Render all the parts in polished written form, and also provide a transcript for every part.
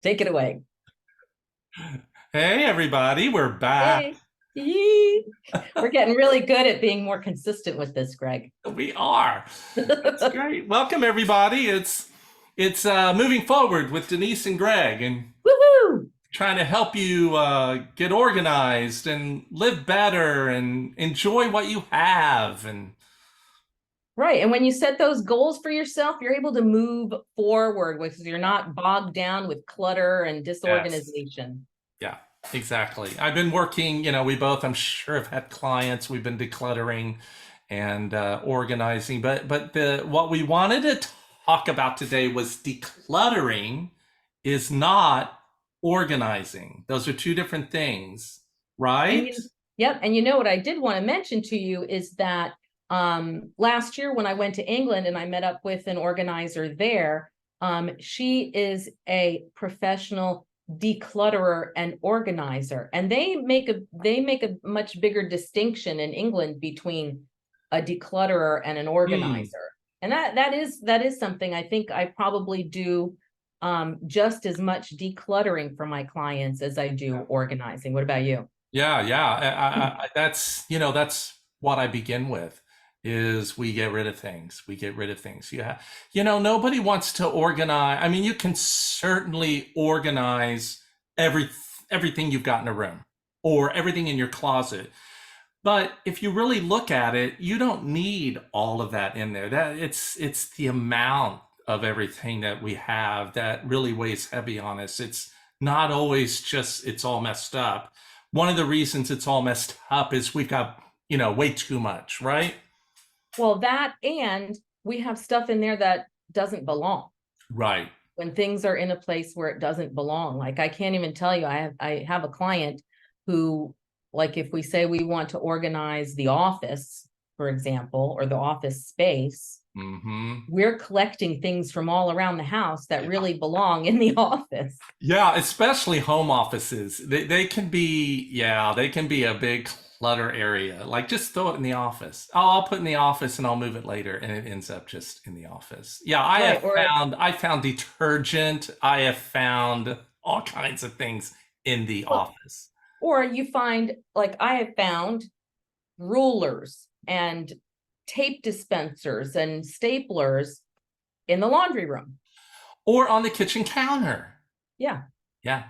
Take it away. Hey, everybody, we're back. Hey. Yee. We're getting really good at being more consistent with this, Greg. We are. That's great. Welcome, everybody. It's moving forward with Denise and Greg, and Woohoo! trying to help you get organized and live better and enjoy what you have. And Right. And when you set those goals for yourself, you're able to move forward because you're not bogged down with clutter and yes, disorganization. yeah, exactly. I've been working. We both, I'm sure, have had clients. We've been decluttering and organizing, but the what we wanted to talk about today was decluttering is not organizing. Those are two different things, And right? yep. And you know what I did want to mention to you is that last year when I went to England and I met up with an organizer there, she is a professional declutterer and organizer, and they make a much bigger distinction in England between a declutterer and an Hmm. organizer. And that is something I think I probably do just as much decluttering for my clients as I do organizing. What about you? Yeah, yeah. That's what I begin with is we get rid of things. We get rid of things. Yeah. Nobody wants to organize. I mean, you can certainly organize every everything you've got in a room or everything in your closet. But if you really look at it, you don't need all of that in there. That it's the amount of everything that we have that really weighs heavy on us. It's not always just it's all messed up. One of the reasons it's all messed up is we've got, way too much, right? Well, that and we have stuff in there that doesn't belong. Right. When things are in a place where it doesn't belong. Like I can't even tell you, I have a client who, like if we say we want to organize the office, for example, or the office space, Mm-hmm. we're collecting things from all around the house that really belong in the office. Yeah, especially home offices. They can be, yeah, they can be a big clutter area. Like just throw it in the office. Oh, I'll put it in the office and I'll move it later, and it ends up just in the office. Yeah, Right. I found detergent. I have found all kinds of things in the office. Or you find, like I have found rulers and tape dispensers and staplers in the laundry room. Or on the kitchen counter. Yeah. Yeah,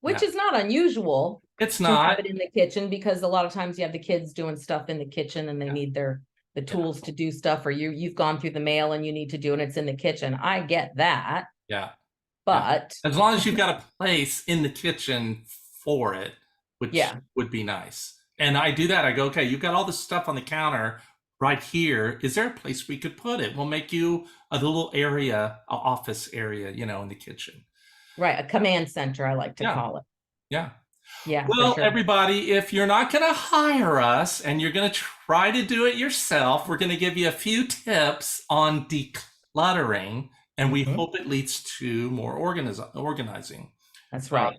Which yeah. is not unusual It's to have not. it in the kitchen because a lot of times you have the kids doing stuff in the kitchen and they Yeah, need the yeah, tools to do stuff, or you've gone through the mail and you need to do and it's in the kitchen. I get that, yeah. Yeah. but As long as you've got a place in the kitchen for it, which yeah. would be nice. And I do that. I go, okay, you've got all this stuff on the counter right here. Is there a place we could put it? We'll make you a little area, a office area, in the kitchen. Right, a command center I like to Yeah. call it. Yeah. Yeah, for Well, sure. everybody, if you're not going to hire us and you're going to try to do it yourself, we're going to give you a few tips on decluttering, and we Mhm. hope it leads to more organizing. That's right.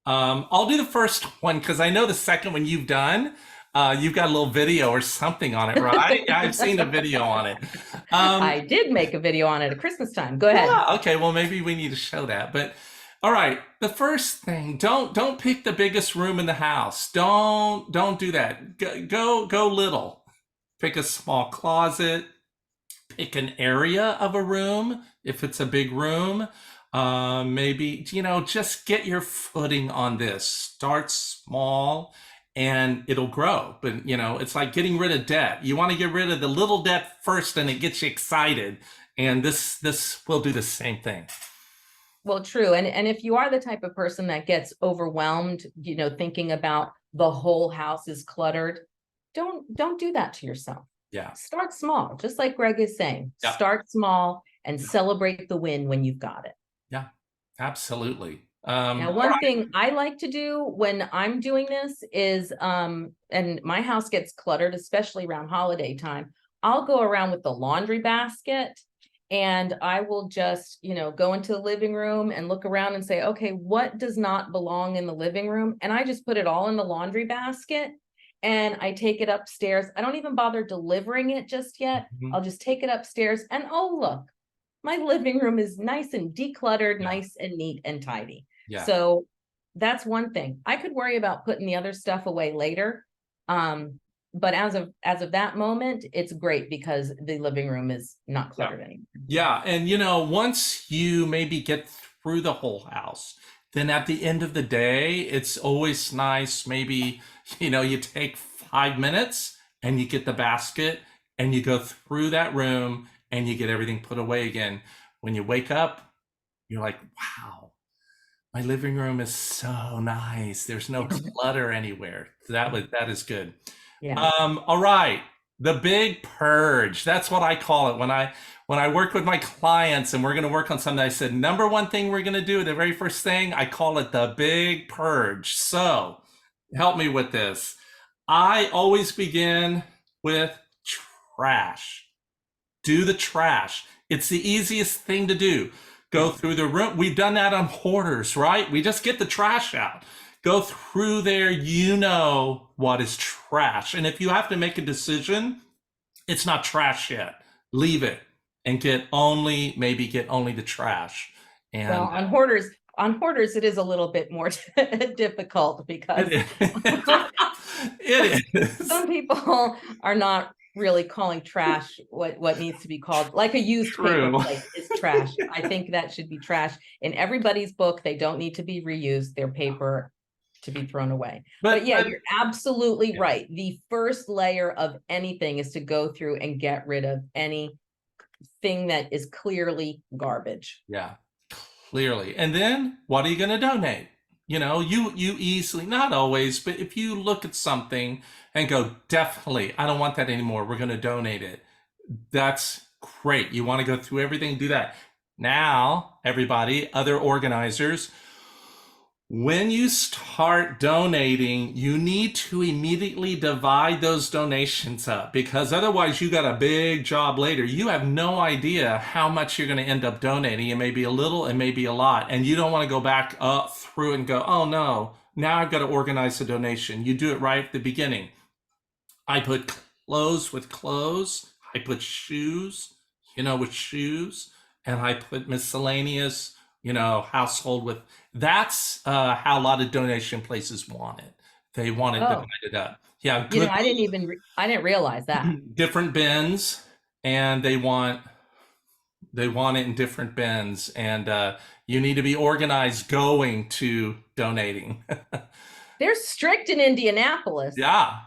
I'll do the first one because I know the second one you've done. You've got a little video or something on it, right? Yeah, I've seen a video on it. Um, I did make a video on it at Christmas time. Go ahead. yeah, okay, well maybe we need to show that. But all right, the first thing, don't pick the biggest room in the house. Don't do that. Go little. Pick a small closet, pick an area of a room if it's a big room. Maybe, just get your footing on this. Start small and it'll grow. But, it's like getting rid of debt. You want to get rid of the little debt first and it gets you excited. And this will do the same thing. Well, true. And if you are the type of person that gets overwhelmed, thinking about the whole house is cluttered, don't do that to yourself. Yeah. Start small, just like Greg is saying. Yeah. Start small and Yeah. celebrate the win when you've got it. Yeah. Absolutely. Now, All one right. thing I like to do when I'm doing this is, and my house gets cluttered, especially around holiday time, I'll go around with the laundry basket and I will just, go into the living room and look around and say, okay, what does not belong in the living room? And I just put it all in the laundry basket and I take it upstairs. I don't even bother delivering it just yet. Mhm. I'll just take it upstairs and oh, look, my living room is nice and decluttered, Yeah. nice and neat and tidy. Yeah. So that's one thing. I could worry about putting the other stuff away later. But as of that moment, it's great because the living room is not Yeah. cluttered anymore. Yeah. And, once you maybe get through the whole house, then at the end of the day, it's always nice. Maybe, you take 5 minutes and you get the basket and you go through that room and you get everything put away again. When you wake up, you're like, wow, my living room is so nice. There's no clutter anywhere. That is good. Yeah. All right. The big purge. That's what I call it. When I work with my clients and we're going to work on something, I said, number one thing we're going to do, the very first thing, I call it the big purge. So help me with this. I always begin with trash. Do the trash. It's the easiest thing to do. Go through the room. We've done that on hoarders, right? We just get the trash out. Go through there. You know what is trash. And if you have to make a decision, it's not trash yet. Leave it and maybe get only the trash. And Well, on hoarders, it is a little bit more difficult because it is. some people are not really calling trash what needs to be called, like a used paper True. plate is trash. I think that should be trash in everybody's book. They don't need to be reused. They're paper to be thrown away. But yeah, you're absolutely right. The first layer of anything is to go through and get rid of anything that is clearly garbage. Yeah, clearly. And then what are you going to donate? You easily, not always, but if you look at something and go, definitely, I don't want that anymore, we're going to donate it. That's great. You want to go through everything, do that. Now, everybody, other organizers, when you start donating, you need to immediately divide those donations up because otherwise you got a big job later. You have no idea how much you're going to end up donating. It may be a little, it may be a lot. And you don't want to go back up through and go, oh no, now I've got to organize the donation. You do it right at the beginning. I put clothes with clothes. I put shoes, with shoes. And I put miscellaneous, household with. That's how a lot of donation places want it. They want it divided up. Yeah, good. I didn't realize that. Different bins, and they want it in different bins, and you need to be organized going to donating. They're strict in Indianapolis. Yeah.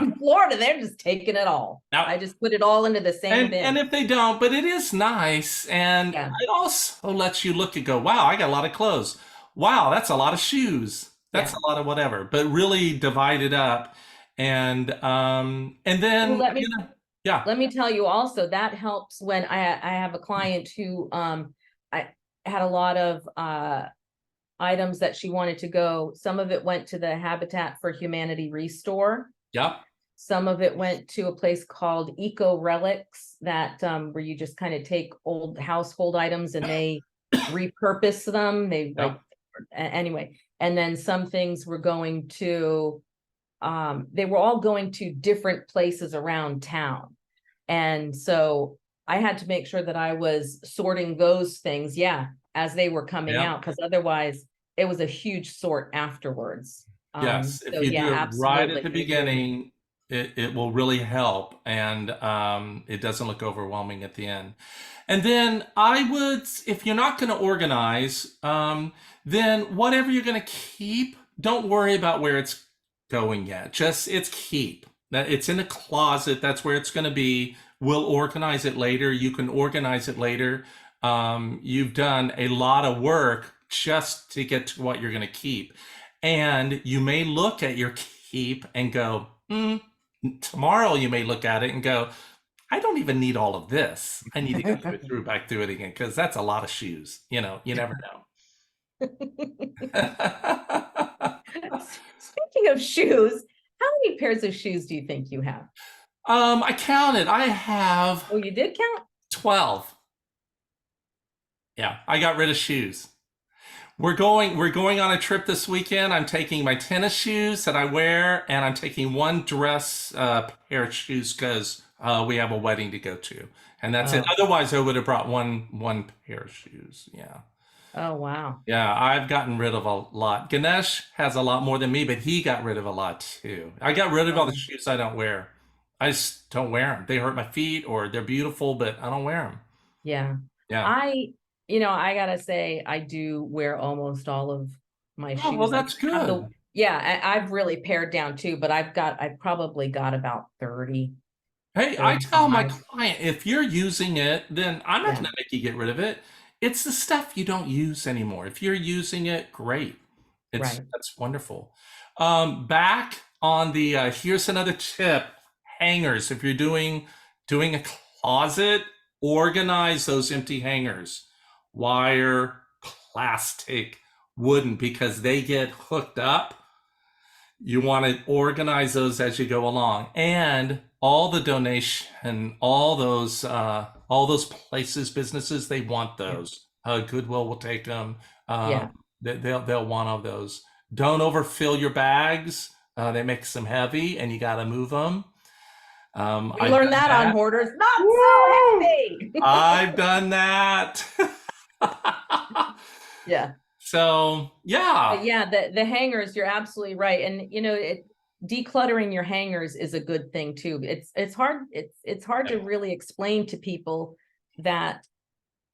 In Florida, they're just taking it all. Now, I just put it all into the same bin. And if they don't, but it is nice, and it also lets you look and go, wow, I got a lot of clothes. Wow, that's a lot of shoes. That's a lot of whatever. But really divide it up, and then let me tell you also that helps when I have a client who I had a lot of items that she wanted to go. Some of it went to the Habitat for Humanity Restore. Yep. Some of it went to a place called Eco Relics that where you just kind of take old household items and they repurpose them. Anyway, and then some things were going to they were all going to different places around town. And so I had to make sure that I was sorting those things, as they were coming out, because otherwise it was a huge sort afterwards. Yes, if you do it right at the beginning, it will really help, and it doesn't look overwhelming at the end. And then if you're not going to organize, then whatever you're going to keep, don't worry about where it's going yet. It's keep. It's in the closet. That's where it's going to be. We'll organize it later. You can organize it later. You've done a lot of work just to get to what you're going to keep. And you may look at your keep and go, tomorrow you may look at it and go, I don't even need all of this. I need to go back through it again because that's a lot of shoes. You never know. Speaking of shoes, how many pairs of shoes do you think you have? I counted. I have. Oh, you did count? 12. Yeah, I got rid of shoes. We're going on a trip this weekend. I'm taking my tennis shoes that I wear, and I'm taking one dress pair of shoes because we have a wedding to go to. and that's it. Oh, Otherwise, I would have brought one pair of shoes. Yeah. oh, wow. Yeah, I've gotten rid of a lot. Ganesh has a lot more than me, but he got rid of a lot too. I got rid of all the Oh, shoes I don't wear. I just don't wear them. They hurt my feet or they're beautiful, but I don't wear them. yeah. Yeah. I, I gotta say, I do wear almost all of my Oh, well, shoes. I that's have the, good. yeah, I've really pared down too, but I've probably got about 30, Hey, I tell my 35. client, if you're using it, then I'm not Yeah, going to make you get rid of it. It's the stuff you don't use anymore. If you're using it, great. right. That's wonderful. Back on the here's another tip: hangers. If you're doing a closet, organize those empty hangers. Wire, plastic, wooden, because they get hooked up. You want to organize those as you go along, and all the donation, all those places, businesses, they want Yeah, those. Goodwill will take them. yeah. They'll want all those. Don't overfill your bags. They make them heavy, and you got to move them. We I've learned done that on that. Hoarders. Not so Woo! heavy. I've done that. Yeah. So But yeah, yeah, the hangers, you're absolutely right. And decluttering your hangers is a good thing too. It's hard to really explain to people that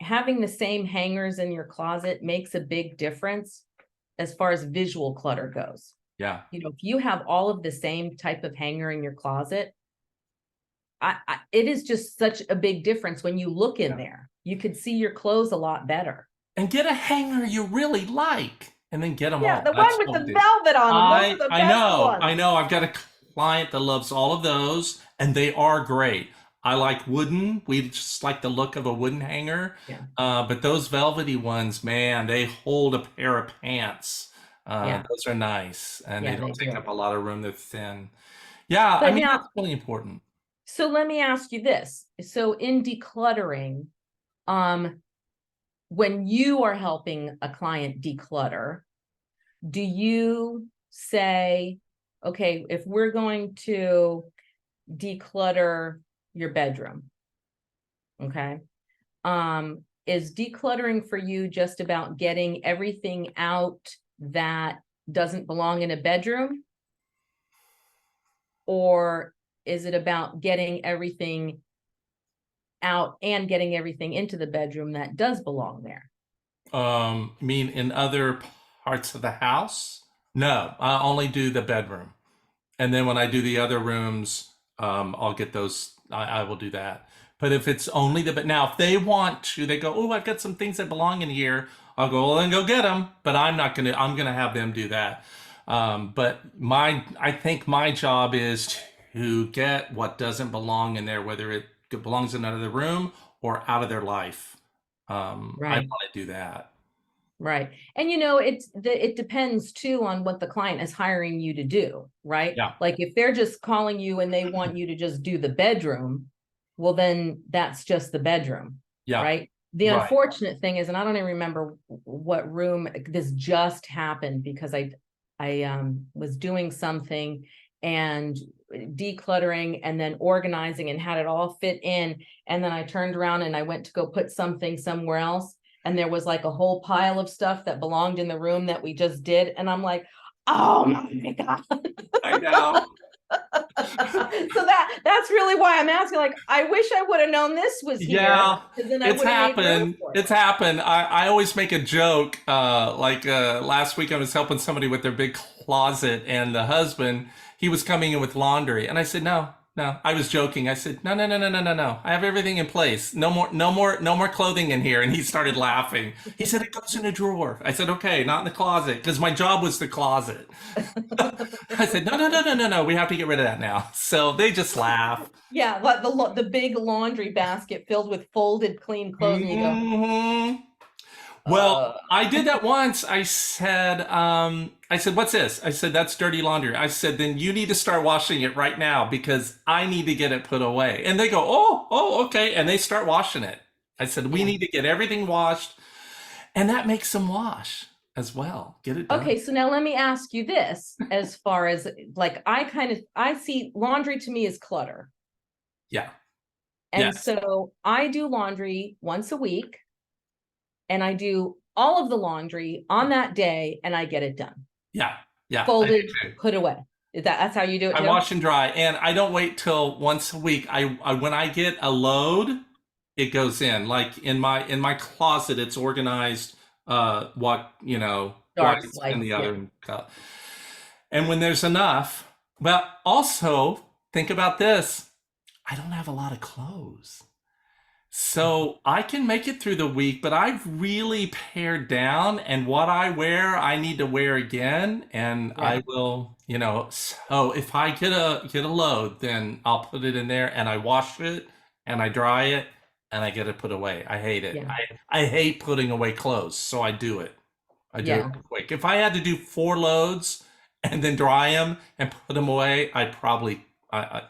having the same hangers in your closet makes a big difference as far as visual clutter goes. yeah. If you have all of the same type of hanger in your closet, it is just such a big difference when you look in Yeah. there. You could see your clothes a lot better. And get a hanger you really like, and then get them Yeah, all. the one That's with what we the do. velvet on them, those are the I best know, I ones. know. I've got a client that loves all of those, and they are great. I like wooden. We just like the look of a wooden hanger. Yeah, But those velvety ones, man, they hold a pair of pants. yeah, Those are nice, and they yeah, don't they take do. up a lot of room. They're thin. Yeah, I But mean now, that's really important. so let me ask you this. So in decluttering, um, when you are helping a client declutter, do you say, okay, if we're going to declutter your bedroom, okay? Is decluttering for you just about getting everything out that doesn't belong in a bedroom? Or is it about getting everything out and getting everything into the bedroom that does belong there? Mean in other parts of the house? No, I only do the bedroom. And then when I do the other rooms, I'll get those. I will do that. But if it's only the, but now if they want to, they go, oh, I've got some things that belong in here. I'll go, well, then go get them. But I'm not gonna. I'm gonna have them do that. But I think my job is to get what doesn't belong in there, whether it belongs in another room or out of their life. I Right. want to do that. Right. And it depends too on what the client is hiring you to do, right? Yeah, Like if they're just calling you and they want you to just do the bedroom, well, then that's just the bedroom, yeah, right? The right. unfortunate thing is, and I don't even remember what room this just happened because I was doing something and decluttering and then organizing and had it all fit in. And then I turned around and I went to go put something somewhere else. And there was like a whole pile of stuff that belonged in the room that we just did. And I'm like, oh my God. I know. So that's really why I'm asking. Like, I wish I would have known this was here, Yeah, because then I it's would have made room happened. for it. It's happened. I always make a joke. Last week, I was helping somebody with their big closet, and the husband, he was coming in with laundry, and I said, "No, no." I was joking. I said, "No, no, no, no, no, no, no. I have everything in place. No more, no more, no more clothing in here." And he started laughing. He said, "It goes in a drawer." I said, "Okay, not in the closet, because my job was the closet." I said, "No, no, no, no, no, no. We have to get rid of that now." So they just laugh. Yeah, like the big laundry basket filled with folded clean clothes, and you go, hmm Well, uh, I did that once. I said, what's this? I said, that's dirty laundry. I said, then you need to start washing it right now because I need to get it put away. And they go, oh, okay. And they start washing it. I said, we yeah. need to get everything washed. And that makes them wash as well. Get it done. Okay, so now let me ask you this, as far as like I see laundry to me as clutter. Yeah. And Yes. so I do laundry once a week, and I do all of the laundry on that day, and I get it done. Yeah. Yeah. I do Folded, too. put away. That's how you do it I too? wash and dry, and I don't wait till once a week. I when I get a load, it goes in. Like in my closet, it's organized. What Dark whites in slice, the yeah. other. And when there's enough, well, also think about this. I don't have a lot of clothes. So I can make it through the week, but I've really pared down, and what I wear, I need to wear again, and Yeah, I will, so if I get a load, then I'll put it in there and I wash it and I dry it and I get it put away. I hate it. yeah, I hate putting away clothes, so I do it. I do it yeah. real quick. If I had to do 4 loads and then dry them and put them away, I'd probably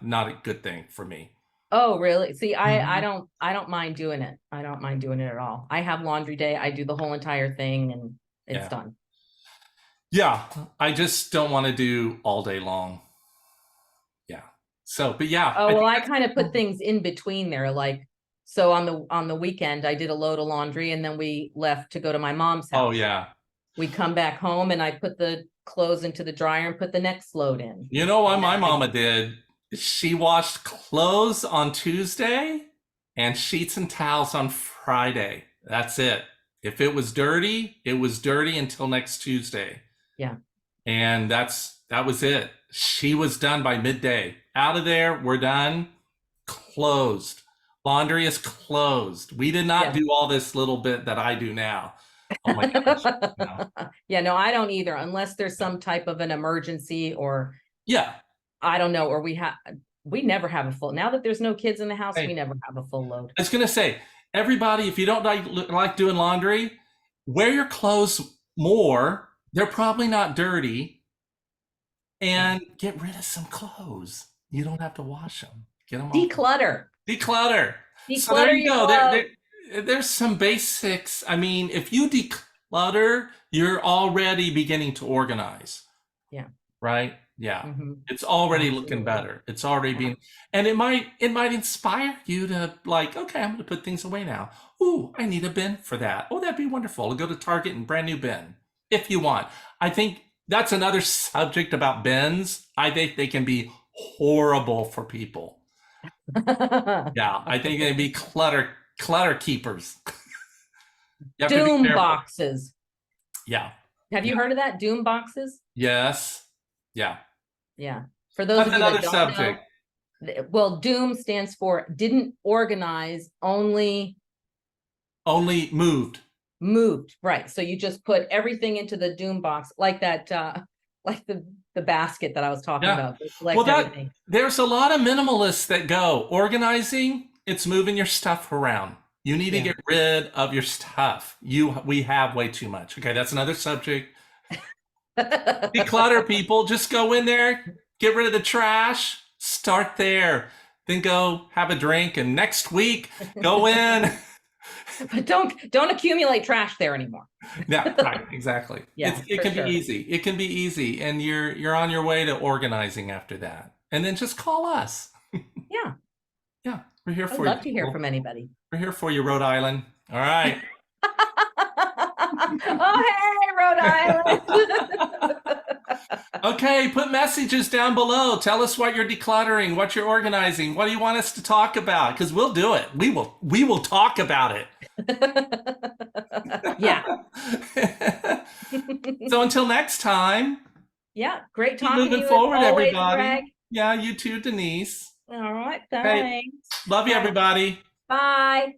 not a good thing for me. Oh, really? See, I Mhm. don't mind doing it. I don't mind doing it at all. I have laundry day. I do the whole entire thing and it's Yeah. done. Yeah, I just don't want to do all day long. Yeah. So, but yeah, I Oh, well, think I that's kind of put things in between there. Like, so on the weekend, I did a load of laundry and then we left to go to my mom's oh house. yeah. We come back home and I put the clothes into the dryer and put the next load in. You know what And then my I mama did? She washed clothes on Tuesday and sheets and towels on Friday. That's it. If it was dirty, it was dirty until next Tuesday. yeah. And that was it. She was done by midday. Out of there, we're done. Closed. Laundry is closed. We did not Yeah. do all this little bit that I do now. Oh my gosh. No. Yeah, no, I don't either, unless there's some type of an emergency, or Yeah. I don't know, or we never have a full, now that there's no kids in the house, we Hey, never have a full load. I was gonna say, everybody, if you don't like doing laundry, wear your clothes more. They're probably not dirty, Yeah. and get rid of some clothes. You don't have to wash them. Get them off. Declutter. Declutter. So there Declutter you your go. clothes. There's some basics. I mean, if you declutter, you're already beginning to organize, Yeah. right? Yeah. Hmm. It's already looking Absolutely. better. It's already being, and it might inspire you to like, okay, I'm going to put things away now. Ooh, I need a bin for that. Oh, that'd be wonderful. I'll go to Target and brand new bin if you want. I think that's another subject about bins. I think they can be horrible for people. Yeah, I think they'd be clutter keepers. You have to be Doom careful. boxes. Yeah. Have Yeah. you heard of that? Doom boxes? Yes. Yeah. Yeah. For those That's of you that another don't know, subject. well, doom stands for didn't organize, only Only moved. moved. Right. So you just put everything into the doom box, like that, like the basket that I was talking Yeah. about. They Well, collect everything. there's a lot of minimalists that go organizing. It's moving your stuff around. You need to Yeah. get rid of your stuff. We have way too much. Okay, that's another subject. Declutter, people. Just go in there, get rid of the trash, start there. Then go have a drink, and next week go in. But don't accumulate trash there anymore. Yeah, right, exactly. Yeah, It for can be sure. easy. It can be easy, and you're on your way to organizing after that. And then just call us. Yeah. Yeah, we're here I'd for you, love to hear people. from anybody. We're here for you, Rhode Island. All right. Oh, hey, Rhode Island. Okay, put messages down below. Tell us what you're decluttering, what you're organizing, what do you want us to talk about? Because we'll do it. We will talk about it. Yeah. So until next time, Yeah. Great keep talking to moving you as forward, always, everybody. Greg. Yeah, you too, Denise. All right. Okay, Thanks. love you, Bye. everybody. Bye.